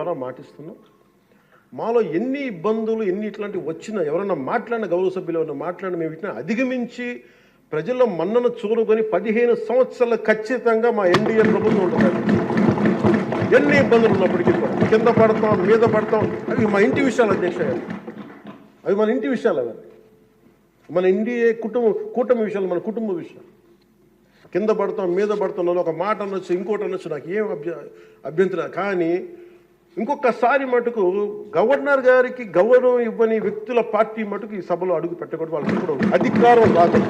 ద్వారా మాటిస్తున్నాం. మాలో ఎన్ని ఇబ్బందులు ఎన్ని ఇట్లాంటివి వచ్చినా ఎవరన్నా మాట్లాడిన గౌరవ సభ్యులు ఎవరన్నా మాట్లాడిన మేము వీటిని అధిగమించి ప్రజల్లో మన్నను చూరుకొని 15 సంవత్సరాలు ఖచ్చితంగా మా ఎన్డీఏ ప్రభుత్వం ఉంటుంది. ఎన్ని ఇబ్బందులు ఉన్నప్పటికీ కింద పడతాం మీద పడతాం, అవి మా ఇంటి విషయాలు అధ్యక్ష గారు, అవి మన ఇంటి విషయాలు, అవి మన ఎన్డీఏ కూటమి విషయాలు, మన కుటుంబ విషయాలు. కింద పడతాం మీద పడతాం, ఒక మాట అనొచ్చు ఇంకోటి అనొచ్చు, నాకు ఏం అభ్యంతరం. కానీ ఇంకొకసారి మటుకు గవర్నర్ గారికి గౌరవం ఇవ్వని వ్యక్తుల పార్టీ మటుకు ఈ సభలో అడుగు పెట్టకూడదు. వాళ్ళకి కూడా అధికారం రాదు.